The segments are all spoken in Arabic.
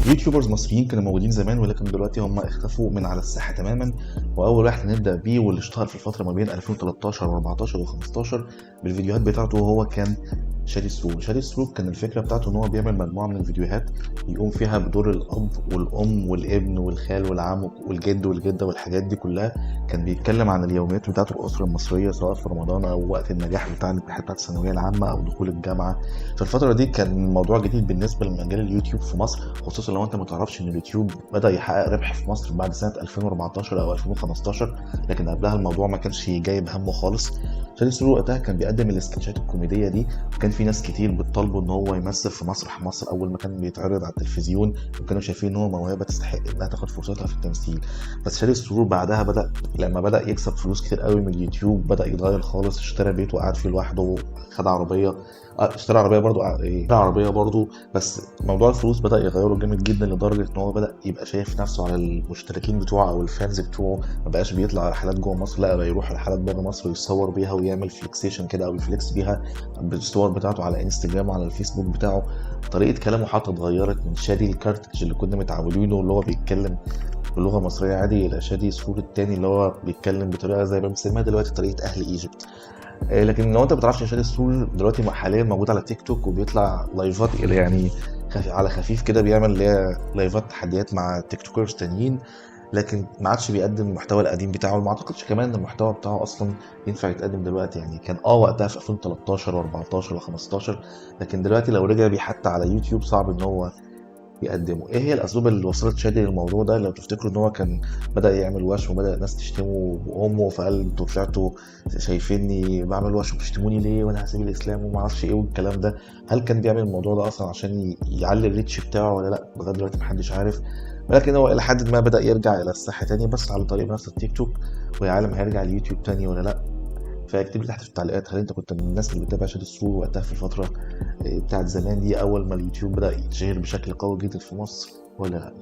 يوتيوبرز مصريين كانوا موجودين زمان، ولكن دلوقتي هم اختفوا من على الساحه تماما. واول واحد هنبدا بيه واللي اشتهر في الفتره ما بين 2013 و14 و15 بالفيديوهات بتاعته هو كان شادي سرور. شادي سرور كان الفكره بتاعته ان هو بيعمل مجموعه من الفيديوهات يقوم فيها بدور الاب والام والابن والخال والعم والجد والجده والحاجات دي كلها. كان بيتكلم عن اليوميات بتاعته الاسره المصريه سواء في رمضان او وقت النجاح بتاع الامتحانات بتاعت الثانويه العامه او دخول الجامعه. في الفتره دي كان موضوع جديد بالنسبه لمجال اليوتيوب في مصر، خصوصا لو انت ما تعرفش ان اليوتيوب بدا يحقق ربح في مصر بعد سنه 2014 او 2015، لكن قبلها الموضوع ما كانش جايب همه خالص. شادي سرور وقتها كان بيقدم السكتشات الكوميديه دي، وكان في ناس كتير بتطالبه ان هو يمثل في مسرح مصر اول ما كان بيتعرض على التلفزيون، وكانوا شايفين ان هو موهبه تستحق انها تاخد فرصتها في التمثيل. بس شادي سرور بعدها لما بدا يكسب فلوس كتير قوي من اليوتيوب بدا يتغير خالص، اشترى بيت وقعد فيه لوحده، خد عربيه، اشترى عربيه برضو، بس موضوع الفلوس بدأ يغيره جامد جدا لدرجة ان هو بدأ يبقى شايف نفسه على المشتركين بتوعه او الفانز بتوعه. ما بقاش بيطلع رحلات جوه مصر، لا بقى يروح رحلات بره مصر ويتصور بيها ويعمل فليكسيشن كده او يفليكس بيها بالصور بتاعته على انستجرام وعلى الفيسبوك بتاعه. طريقة كلامه حتى اتغيرت من شادي الكارتج اللي كنا متعودينه اللي هو بيتكلم باللغة المصرية عادي إلى شادي سرور التاني اللي هو بيتكلم بطريقة زي ما بنسميها دلوقتي طريقة أهل إيجيبت. لكن لو انت ما بتعرفش شادي سرور دلوقتي حاليا موجود على تيك توك وبيطلع لايفات يعني على خفيف كده، بيعمل اللي هي لايفات تحديات مع تيك توكرز تانيين، لكن ما عادش بيقدم المحتوى القديم بتاعه. ما اعتقدش كمان ان المحتوى بتاعه اصلا ينفع يتقدم دلوقتي، يعني كان وقتها في 2013 و14 و15، لكن دلوقتي لو رجع بيه حتى على يوتيوب صعب ان هو يقدموا. ايه هي الاسباب اللي وصلت شادي للموضوع ده؟ لو تفتكروا ان هو كان بدا يعمل وشم وبدا الناس تشتمه بامه، فقال انتوا طلعتوا شايفيني بعمل وشم بتشتموني ليه وانا هسيب الاسلام وما اعرفش ايه والكلام ده. هل كان بيعمل الموضوع ده اصلا عشان يعلي الريتش بتاعه ولا لا؟ لغايه دلوقتي محدش عارف، ولكن هو الى حد ما بدا يرجع الى الساحه تاني بس على طريق نفس التيك توك. ويا عالم هيرجع اليوتيوب تاني ولا لا؟ فاكتب لي تحت في التعليقات هل انت كنت من الناس اللي بتتابع شادي سرور وقتها في الفتره بتاعت زمان دي اول ما اليوتيوب بدأ يتشهر بشكل قوي جدا في مصر ولا لا؟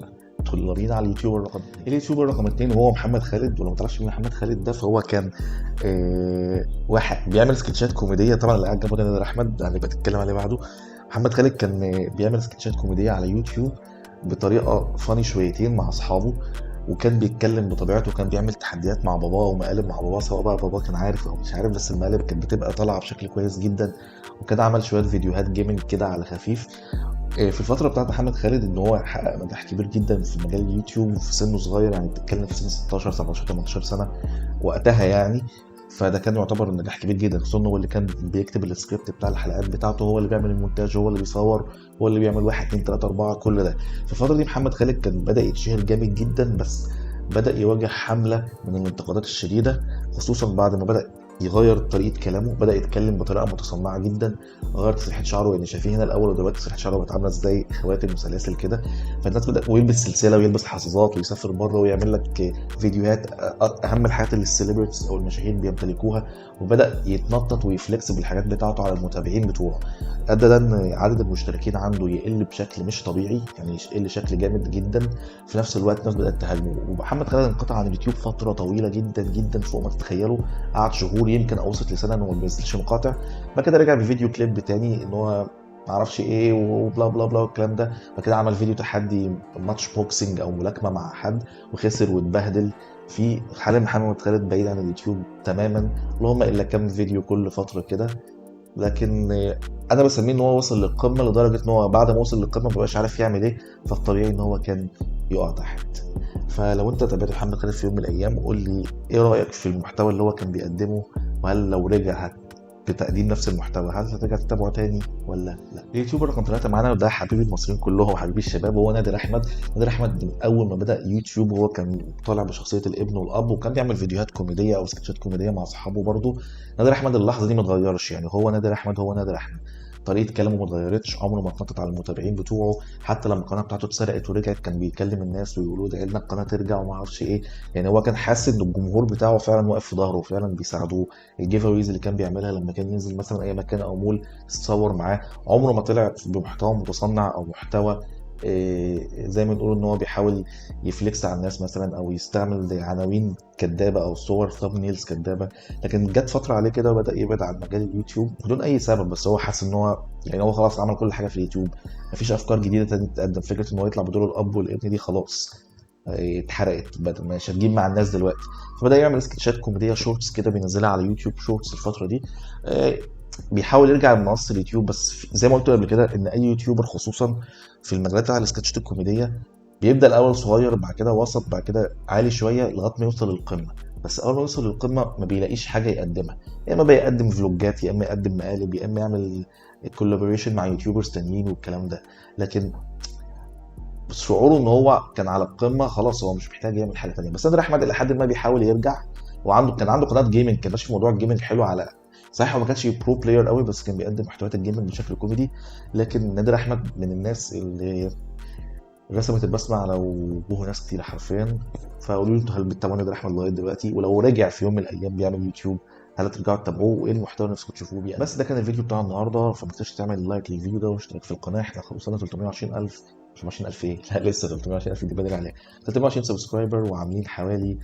يلا بينا على اليوتيوبر رقم 2. اليوتيوبر رقم 2 وهو محمد خالد. ولو ما تعرفش مين محمد خالد ده، فهو كان واحد بيعمل سكتشات كوميديه. طبعا اللي قاعد جنبه ده نادر احمد هنبقى نتكلم عليه بعده. محمد خالد كان بيعمل سكتشات كوميديه على يوتيوب بطريقه فاني شويتين مع اصحابه، وكان بيتكلم بطبيعته، وكان بيعمل تحديات مع باباه ومقالب مع باباه، سواء بقى باباه كان عارف او مش عارف، بس المقالب كانت بتبقى طالعه بشكل كويس جدا. وكان عمل شويه فيديوهات جيمنج كده على خفيف. في الفتره بتاعت محمد خالد ان هو حقق نجاح كبير جدا في مجال اليوتيوب في سنه صغير، يعني بتتكلم في سن 16 17 18 سنه وقتها يعني. فده كان يعتبر نجاح كبير جدا، خصوصا هو اللي كان بيكتب السكريبت بتاع الحلقات بتاعته، هو اللي بيعمل المونتاج، هو اللي بيصور، هو اللي بيعمل 1 2 3 4 كل ده. في الفتره دي محمد خالد كان بدا يتشهر جامد جدا، بس بدأ يواجه حملة من الانتقادات الشديدة، خصوصا بعد ما بدأ يغير طريقة كلامه، بدأ يتكلم بطريقة متصنعة جدا، غير تسريحة شعره. يعني شايفين هنا الأول ودلوقتي تسريحة شعره بقت عاملة ازاي، خواتم وسلاسل كده. فالناس بدأت، ويلبس سلسلة ويلبس حظاظات ويسافر بره ويعمل لك فيديوهات أهم الحاجات اللي السليبرتيز أو المشاهير بيمتلكوها، وبدأ يتنطط ويفلكس بالحاجات بتاعته على المتابعين بتوعه. أدى ده إن عدد المشتركين عنده يقل بشكل مش طبيعي، يعني يقل شكل جامد جدا. في نفس الوقت الناس بدأت تهاجمه. ومحمد خالد انقطع عن اليوتيوب فترة طويلة جدا جدا فوق ما تتخيلوا، قعد شهور يمكن او وصلت لسنة انه ما بينزلش مقاطع. بعد كده رجع بفيديو كليب تاني ان هو معرفش ايه وبلا بلا بلا والكلام ده. بعد كده عمل فيديو تحدي ماتش بوكسنج او ملاكمة مع حد وخسر واتبهدل. في حاليا محمد خالد بعيد عن اليوتيوب تماما، اللهم الا كام فيديو كل فترة كده. لكن انا بسميه ان هو وصل للقمه لدرجه ان هو بعد ما وصل للقمه مبقاش عارف يعمل ايه، فالطبيعي ان هو كان يقع تحت. فلو انت تابعت محمد خالد في يوم من الايام قول لي ايه رايك في المحتوى اللي هو كان بيقدمه، وهل لو رجع بتقديم نفس المحتوى هل هترجع تتابعه تاني ولا لا؟ اليوتيوبر رقم 3 معانا وده حبيبي المصريين كلهم وحبيبي الشباب هو نادر احمد. نادر احمد من اول ما بدا يوتيوب هو كان طالع بشخصيه الابن والاب، وكان بيعمل فيديوهات كوميديه او سكتشات كوميديه مع اصحابه برضه. نادر احمد اللحظه دي ما اتغيرش، يعني هو نادر احمد هو نادر احمد. طريقه كلامه ما اتغيرتش، عمره ما اتنطط على المتابعين بتوعه. حتى لما القناه بتاعته اتسرقت ورجعت كان بيكلم الناس ويقولوا ادعي لنا القناه ترجع وما اعرفش ايه. يعني هو كان حاسس ان الجمهور بتاعه فعلا واقف في ظهره وفعلا بيساعدوه. الجيف اويز اللي كان بيعملها لما كان ينزل مثلا اي مكان او مول يتصور معاه، عمره ما طلع بمحتوى متصنع او محتوى زي ما نقول ان هو بيحاول يفليكس على الناس مثلا، او يستعمل زي عناوين كدابه او صور ثامبنيلز كدابه. لكن جت فتره عليه كده وبدا يبعد عن مجال اليوتيوب بدون اي سبب، بس هو حاسس ان هو يعني هو خلاص عمل كل حاجه في اليوتيوب، مفيش افكار جديده تانية تتقدم. فكره ان هو يطلع بدور الاب والابن دي خلاص اتحرقت، بدل مش هتجيب مع الناس دلوقتي. فبدا يعمل سكتشات كوميديه شورتس كده بينزلها على يوتيوب شورتس الفتره دي. آه، بيحاول يرجع لمنصه اليوتيوب، بس زي ما قلت قبل كده ان اي يوتيوبر خصوصا في المجالات بتاع السكتشات الكوميديه بيبدا الاول صغير، بعد كده وسط، بعد كده عالي شويه لغايه ما يوصل للقمه. بس اول ما يوصل للقمه ما بيلاقيش حاجه يقدمها، يا اما بيقدم فلوجات، يا اما يقدم مقالب، يا اما يعمل كولابوريشن مع يوتيوبرز تانيين والكلام ده. لكن شعوره ان هو كان على القمه خلاص، هو مش محتاج يعمل حاجه تانيه. بس نادر احمد الى حد ما بيحاول يرجع، كان عنده قناه جيمنج، كان ماشي في موضوع الجيمنج حلو. على صحيح هو ما كانش برو بلاير قوي، بس كان بيقدم محتويات الجيمنج بشكل كوميدي. لكن نادر احمد من الناس اللي رسمت البسمه على وجوه ناس كتير حرفيا. فقولوا لي انتوا هل بتتابعوا نادر احمد لغايه دلوقتي؟ ولو رجع في يوم من الايام بيعمل يوتيوب هل ترجعوا تتابعوه؟ وايه المحتوى اللي نفسكم تشوفوه بيه؟ بس ده كان الفيديو بتاع النهارده، فما تنساش تعمل لايك للفيديو ده واشترك في القناه. احنا وصلنا 320,000، مش 20000 ايه، لا لسه 320,000 دي بدري عليها. 320 سبسكرايبر وعاملين حوالي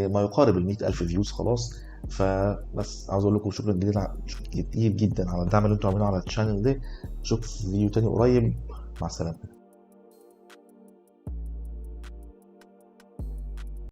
ما يقارب ال 100,000 فيوز خلاص. فبس عاوز اقول لكم شكرا جدا كتير جدا على الدعم اللي انتوا عاملينه على الشانل ده. اشوفكم في فيديو تاني قريب، مع السلامه.